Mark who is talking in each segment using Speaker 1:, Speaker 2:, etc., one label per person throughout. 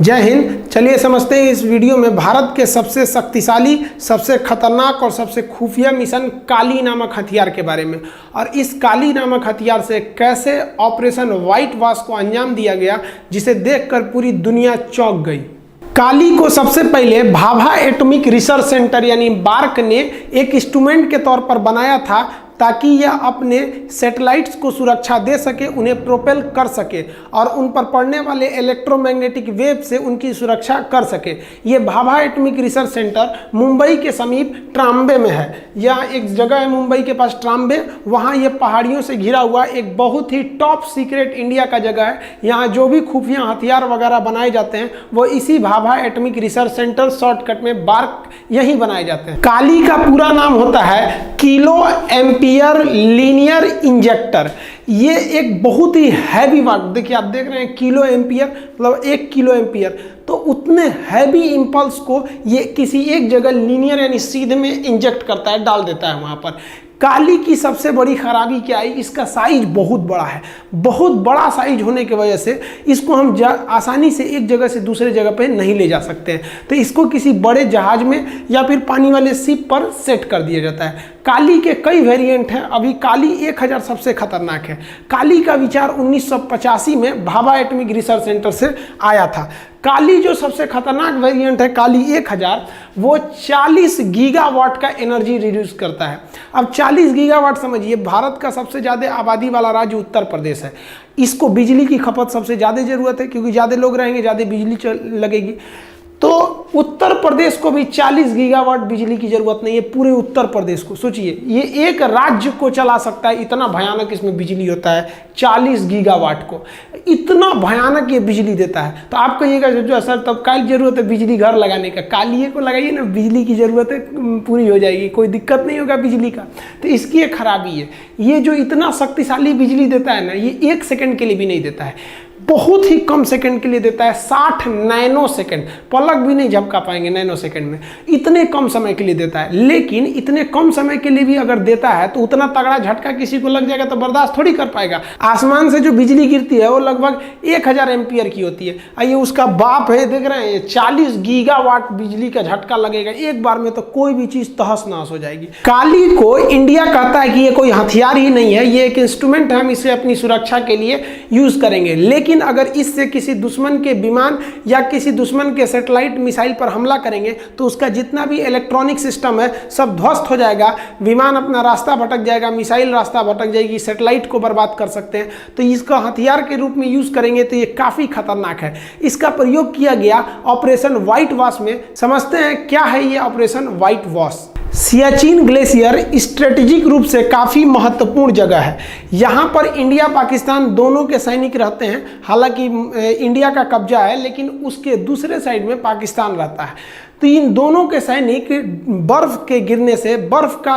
Speaker 1: जय हिंद। चलिए समझते हैं इस वीडियो में भारत के सबसे शक्तिशाली, सबसे खतरनाक और सबसे खुफिया मिशन काली नामक हथियार के बारे में, और इस काली नामक हथियार से कैसे ऑपरेशन व्हाइट वॉश को अंजाम दिया गया, जिसे देखकर पूरी दुनिया चौंक गई। काली को सबसे पहले भाभा एटॉमिक रिसर्च सेंटर यानी बार्क ने एक इंस्ट्रूमेंट के तौर पर बनाया था ताकि यह अपने सैटेलाइट्स को सुरक्षा दे सके, उन्हें प्रोपेल कर सके और उन पर पड़ने वाले इलेक्ट्रोमैग्नेटिक वेव से उनकी सुरक्षा कर सके। ये Bhabha atomic research centre Mumbai के समीप ट्राम्बे में है। यह एक जगह है मुंबई के पास ट्राम्बे, वहाँ ये पहाड़ियों से घिरा हुआ एक बहुत ही टॉप सीक्रेट इंडिया का जगह है। यहाँ जो भी खुफिया हथियार वगैरह बनाए जाते हैं वो इसी Bhabha atomic research centre shortcut में बार्क यही बनाए जाते हैं। काली का पूरा नाम होता है किलो एम्पियर लीनियर इंजेक्टर। ये एक बहुत ही हैवी वर्क, देखिए आप देख रहे हैं किलो एम्पियर मतलब 1 किलो एम्पियर, तो उतने हैवी इंपल्स को ये किसी एक जगह लीनियर यानी सीधे में इंजेक्ट करता है, डाल देता है वहाँ पर। काली की सबसे बड़ी खराबी क्या है, इसका साइज बहुत बड़ा है। बहुत बड़ा साइज होने की वजह से इसको हम आसानी से एक जगह से दूसरे जगह पे नहीं ले जा सकते हैं, तो इसको किसी बड़े जहाज में या फिर पानी वाले शिप पर सेट कर दिया जाता है। काली के कई वेरिएंट हैं, अभी काली 1000 सबसे खतरनाक है। काली का विचार 1985 में भाभा एटॉमिक रिसर्च सेंटर से आया था। काली जो सबसे खतरनाक वेरिएंट है काली 1000, वो 40 गीगावाट का एनर्जी रिड्यूस करता है। अब 40 गीगावाट समझिए, भारत का सबसे ज़्यादा आबादी वाला राज्य उत्तर प्रदेश है। इसको बिजली की खपत सबसे ज़्यादा ज़रूरत है, क्योंकि ज़्यादा लोग रहेंगे ज़्यादा बिजली लगेगी। तो उत्तर प्रदेश को भी 40 गीगावाट बिजली की जरूरत नहीं है। पूरे उत्तर प्रदेश को सोचिए, ये एक राज्य को चला सकता है, इतना भयानक इसमें बिजली होता है। 40 गीगावाट को इतना भयानक ये बिजली देता है। तो आप कहिएगा जो सर तब काल जरूरत है बिजली घर लगाने का, कालिए को लगाइए ना, बिजली की जरूरत है पूरी हो जाएगी, कोई दिक्कत नहीं होगा बिजली का। तो इसकी एक खराबी है, ये जो इतना शक्तिशाली बिजली देता है ना, ये 1 सेकंड के लिए भी नहीं देता है, बहुत ही कम सेकंड के लिए देता है। 60 नैनो सेकंड, पलक भी नहीं झपका पाएंगे नैनो सेकंड में, इतने कम समय के लिए देता है। लेकिन इतने कम समय के लिए भी अगर देता है तो उतना तगड़ा झटका किसी को लग जाएगा तो बर्दाश्त थोड़ी कर पाएगा। आसमान से जो बिजली गिरती है वो लगभग 1000 एम्पियर की होती है। आइए उसका बाप है, देख रहे हैं 40 गीगावाट बिजली का झटका लगेगा एक बार में, तो कोई भी चीज तहस नहस हो जाएगी। काली को इंडिया कहता है कि ये कोई हथियार ही नहीं है, ये एक इंस्ट्रूमेंट है, हम इसे अपनी सुरक्षा के लिए यूज करेंगे। लेकिन अगर इससे किसी दुश्मन के विमान या किसी दुश्मन के सैटेलाइट मिसाइल पर हमला करेंगे तो उसका जितना भी इलेक्ट्रॉनिक सिस्टम है सब ध्वस्त हो जाएगा, विमान अपना रास्ता भटक जाएगा, मिसाइल रास्ता भटक जाएगी, सैटेलाइट को बर्बाद कर सकते हैं। तो इसका हथियार के रूप में यूज करेंगे तो ये काफी खतरनाक है। इसका प्रयोग किया गया ऑपरेशन व्हाइट वॉश में। समझते हैं क्या है ये operation white wash. Siachen glacier strategic रूप से काफ़ी महत्वपूर्ण जगह है। यहाँ पर इंडिया पाकिस्तान दोनों के सैनिक रहते हैं। हालांकि इंडिया का कब्जा है, लेकिन उसके दूसरे साइड में पाकिस्तान रहता है। तो इन दोनों के सैनिक बर्फ के गिरने से, बर्फ का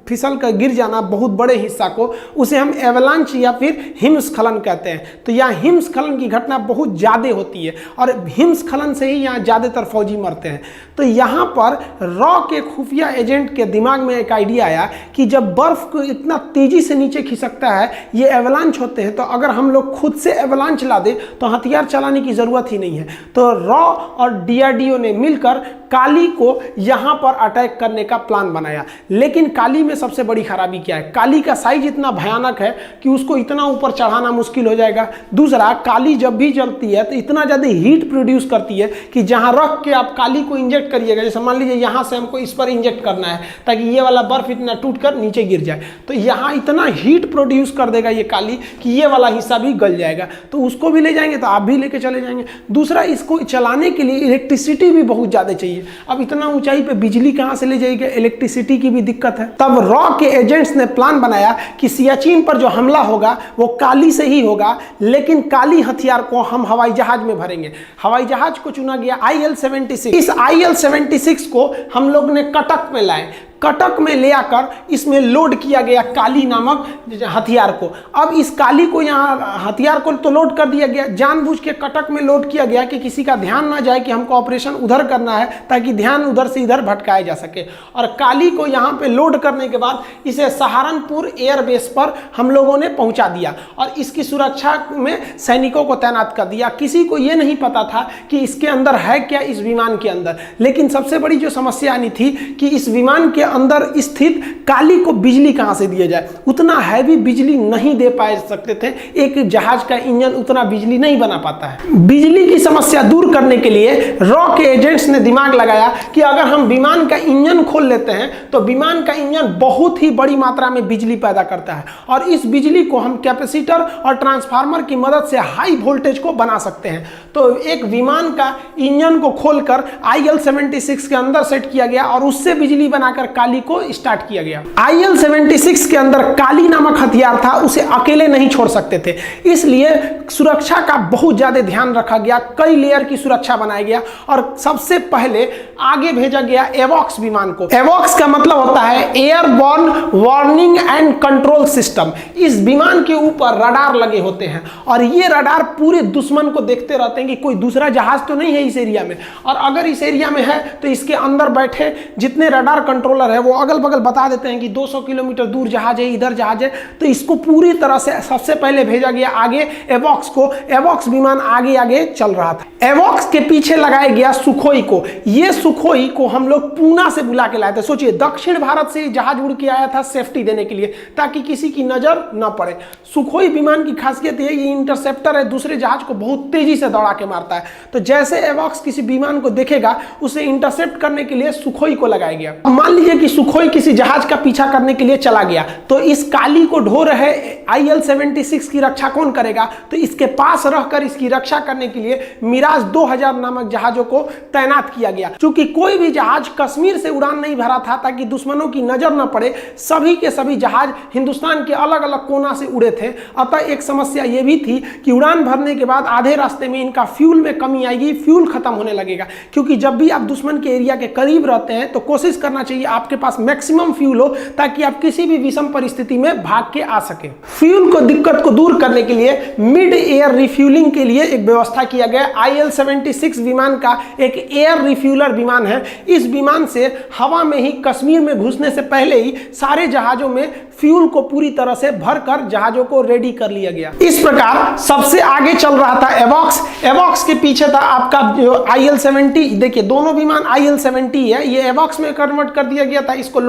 Speaker 1: फिसल कर गिर जाना बहुत बड़े हिस्सा को, उसे हम एवलांच या फिर हिमस्खलन कहते हैं। तो यहाँ हिमस्खलन की घटना बहुत ज़्यादा होती है और हिमस्खलन से ही यहाँ ज़्यादातर फौजी मरते हैं। तो यहाँ पर रॉ के खुफिया एजेंट के दिमाग में एक आइडिया आया कि जब बर्फ को इतना तेजी से नीचे खिसकता है, ये एवलांच होते हैं, तो अगर हम लोग खुद से एवलांच ला दें तो हथियार चलाने की ज़रूरत ही नहीं है। तो रॉ और DRDO ने मिलकर काली को यहाँ पर अटैक करने का प्लान बनाया। लेकिन काली में सबसे बड़ी खराबी क्या है, काली का साइज इतना भयानक है कि उसको इतना ऊपर चढ़ाना मुश्किल हो जाएगा। दूसरा, काली जब भी जलती है तो इतना ज़्यादा हीट प्रोड्यूस करती है कि जहाँ रख के आप काली को इंजेक्ट करिएगा, जैसे मान लीजिए यहाँ से हमको इस पर इंजेक्ट करना है ताकि ये वाला बर्फ इतना टूट कर नीचे गिर जाए, तो यहाँ इतना हीट प्रोड्यूस कर देगा ये काली कि ये वाला हिस्सा भी गल जाएगा। तो उसको भी ले जाएंगे तो आप भी लेके चले जाएंगे। दूसरा, इसको चलाने के लिए इलेक्ट्रिसिटी भी बहुत ज़्यादा चाहिए। अब इतना ऊंचाई पे बिजली कहां से ले जाएगा, इलेक्ट्रिसिटी की भी दिक्कत है। तब रॉ के एजेंट्स ने प्लान बनाया कि सियाचिन पर जो हमला होगा वो काली से ही होगा, लेकिन काली हथियार को हम हवाई जहाज में भरेंगे। हवाई जहाज को चुना गया IL-76। इस IL-76 को हम लोग ने कटक में लाए। कटक में ले आकर इसमें लोड किया गया काली नामक हथियार को। अब इस काली को यहाँ हथियार को तो लोड कर दिया गया, जानबूझ के कटक में लोड किया गया कि किसी का ध्यान ना जाए कि हमको ऑपरेशन उधर करना है, ताकि ध्यान उधर से इधर भटकाया जा सके। और काली को यहाँ पे लोड करने के बाद इसे सहारनपुर एयरबेस पर हम लोगों ने पहुंचा दिया और इसकी सुरक्षा में सैनिकों को तैनात कर दिया। किसी को यह नहीं पता था कि इसके अंदर है क्या, इस विमान के अंदर। लेकिन सबसे बड़ी जो समस्या आनी थी कि इस विमान के अंदर स्थित काली को बिजली कहां से दिया जाए। उतना हैवी बिजली नहीं दे पाए सकते थे, एक जहाज का इंजन उतना बिजली नहीं बना पाता है। बिजली की समस्या दूर करने के लिए रॉ के एजेंट्स ने दिमाग लगाया कि अगर हम विमान का इंजन खोल लेते हैं तो विमान का इंजन बहुत ही बड़ी मात्रा में बिजली पैदा करता है और इस बिजली को हम कैपेसिटर और ट्रांसफार्मर की मदद से हाई वोल्टेज को बना सकते हैं। तो एक विमान का इंजन को खोलकर IL-76 के अंदर सेट किया गया और उससे बिजली बनाकर काली को स्टार्ट किया गया। IL-76 के अंदर काली नामक हथियार था, उसे अकेले नहीं छोड़ सकते थे, इसलिए सुरक्षा का बहुत ज्यादा ध्यान रखा गया। कई लेयर की सुरक्षा बनाया गया और सबसे पहले आगे भेजा गया एवॉक्स विमान को। एवॉक्स का मतलब होता है airborne warning and control system. इस विमान के ऊपर रडार लगे होते हैं और ये रडार पूरे दुश्मन को देखते रहते हैं कि कोई दूसरा जहाज तो नहीं है इस एरिया में, और अगर इस एरिया में है तो इसके अंदर बैठे जितने रडार कंट्रोलर है वो अगल बगल बता देते हैं कि 200 किलोमीटर दूर जहाज है, इधर जहाज है। तो इसको पूरी तरह से सबसे पहले भेजा गया आगे एवॉक्स को। एवॉक्स विमान आगे आगे चल रहा था। एवॉक्स के पीछे लगाया गया सुखोई को। ये सुखोई को हम लोग पूना से बुला के लाए थे। सोचिए, दक्षिण भारत से जहाज उड़ के आया था सेफ्टी देने के लिए, ताकि किसी की नजर न पड़े। सुखोई विमान की खासियत है ये इंटरसेप्टर है, दूसरे जहाज को बहुत तेजी से दौड़ा के मारता है। तो जैसे एवॉक्स किसी विमान को देखेगा उसे इंटरसेप्ट करने के लिए सुखोई को लगाया गया। मान लीजिए कि सुखोई किसी जहाज का पीछा करने के लिए चला गया, तो इस काली को ढो रहे IL-76 की रक्षा कौन करेगा? तो इसके पास रहकर इसकी रक्षा करने के लिए मिराज 2000 नामक जहाजों को तैनात किया गया। क्योंकि कोई भी जहाज कश्मीर से उड़ान नहीं भरा था ताकि दुश्मनों की नजर न पड़े, सभी के सभी जहाज हिंदुस्तान के अलग अलग कोना से उड़े थे। अतः एक समस्या यह भी थी कि उड़ान भरने के बाद आधे रास्ते में इनका फ्यूल में कमी आएगी, फ्यूल खत्म होने लगेगा। क्योंकि जब भी आप दुश्मन के एरिया के करीब रहते हैं तो कोशिश करना चाहिए आपके पास मैक्सिमम फ्यूल हो, ताकि आप किसी भी विषम परिस्थिति में भाग के आ सके। फ्यूल को दिक्कत को दूर करने के लिए मिड एयर रिफ्यूलिंग के लिए एक व्यवस्था किया गया। IL-76 विमान का एक एयर रिफ्यूलर विमान है। इस विमान से हवा में ही कश्मीर में घुसने से पहले ही सारे जहाजों में फ्यूल को पूरी तरह से भरकर जहाजों को रेडी कर लिया गया। इस प्रकार सबसे आगे चल रहा था एवॉक्स। एवॉक्स के पीछे था आपका जो IL-70। देखिए, दोनों विमान IL-70 है, ये एवॉक्स में कन्वर्ट कर दिया गया था इसको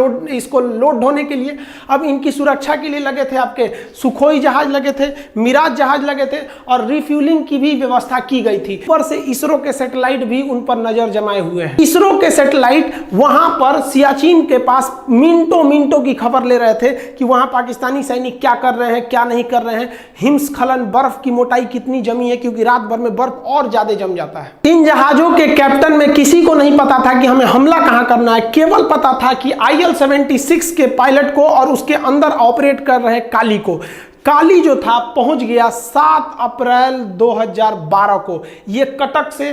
Speaker 1: लोड होने के लिए। अब इनकी सुरक्षा के लिए लगे थे आपके सुखोई जहाज लगे थे, मिराज जहाज लगे थे और रिफ्यूलिंग की भी व्यवस्था की गई थी। ऊपर से इसरो के सैटेलाइट भी उन पर नजर जमाए हुए हैं। इसरो के सैटेलाइट वहां पर सियाचिन के पास मिनटों की खबर ले रहे थे कि वहां पाकिस्तानी सैनिक क्या कर रहे हैं, क्या नहीं कर रहे हैं, हिमस्खलन, बर्फ की मोटाई कितनी जमी है, क्योंकि रात भर में बर्फ और ज्यादा जम जाता है। इन जहाजों के कैप्टन में किसी को नहीं पता था कि हमें हमला कहां करना है, केवल पता था कि IL-76 के पायलट को और उसके अंदर ऑपरेट कर रहे काली को। काली जो था पहुंच गया 7 अप्रैल 2012 को। ये कटक से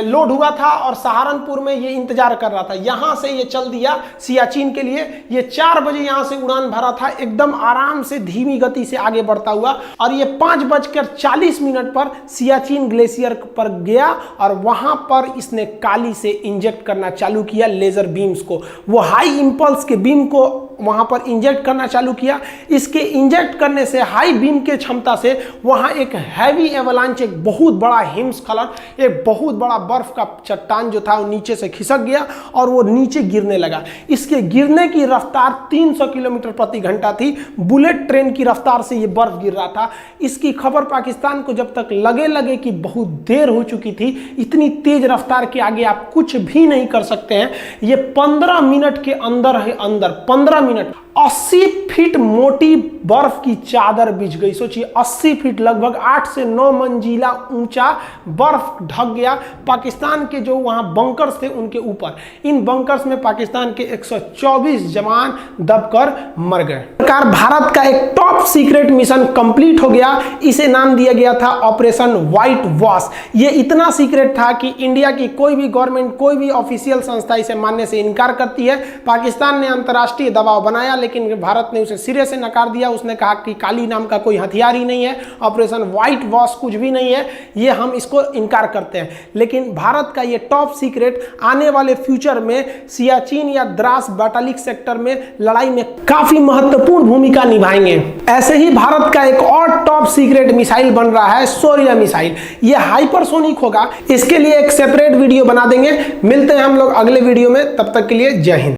Speaker 1: लोड हुआ था और सहारनपुर में ये इंतजार कर रहा था। यहां से ये चल दिया सियाचिन के लिए। ये 4 बजे यहां से उड़ान भरा था, एकदम आराम से धीमी गति से आगे बढ़ता हुआ, और ये 5:40 पर सियाचिन ग्लेशियर पर गया और वहां पर इसने काली से इंजेक्ट करना चालू किया लेजर बीम्स को। वो हाई इंपल्स के बीम को वहां पर इंजेक्ट करना चालू किया। इसके इंजेक्ट करने से हाई बीम के क्षमता से वहां एक हैवी एवलांच, एक बहुत बड़ा हिमस्खलन, एक बहुत बड़ा बर्फ का चट्टान जो था वो नीचे से खिसक गया और वो नीचे गिरने लगा। इसके गिरने की रफ्तार 300 किलोमीटर प्रति घंटा थी। बुलेट ट्रेन की रफ्तार से ये बर्फ गिर रहा था। इसकी खबर पाकिस्तान को जब तक लगे कि बहुत देर हो चुकी थी, इतनी तेज रफ्तार के आगे आप कुछ भी नहीं कर सकते हैं, ये 15 मिनट के अंदर 15 मिनट 80 फीट मोटी बर्फ की चादर बिछ गई। सोचिए 80 फीट, लगभग 8 से 9 मंजिला ऊंचा बर्फ ढक गया पाकिस्तान के जो वहां बंकर्स थे उनके ऊपर। इन बंकर्स में पाकिस्तान के 124 जवान दबकर मर गए। भारत का एक टॉप सीक्रेट मिशन कंप्लीट हो गया। इसे नाम दिया गया था ऑपरेशन व्हाइट वॉश। ये इतना सीक्रेट था कि इंडिया की कोई भी गवर्नमेंट, कोई भी ऑफिशियल संस्था इसे मानने से इनकार करती है। पाकिस्तान ने अंतर्राष्ट्रीय दबाव बनाया, लेकिन भारत ने उसे सिरे से नकार दिया। उसने कहा कि काली नाम का कोई हथियार ही नहीं है, ऑपरेशन व्हाइट वॉश कुछ भी नहीं है, ये हम इसको इनकार करते हैं। लेकिन भारत का ये टॉप सीक्रेट आने वाले फ्यूचर में सियाचिन या द्रास बैटालिक सेक्टर में लड़ाई में काफी महत्वपूर्ण भूमिका निभाएंगे। ऐसे ही भारत का एक और टॉप सीक्रेट मिसाइल बन रहा है, शौर्य मिसाइल। ये हाइपरसोनिक होगा। इसके लिए एक सेपरेट वीडियो बना देंगे। मिलते हैं हम लोग अगले वीडियो में, तब तक के लिए जय हिंद।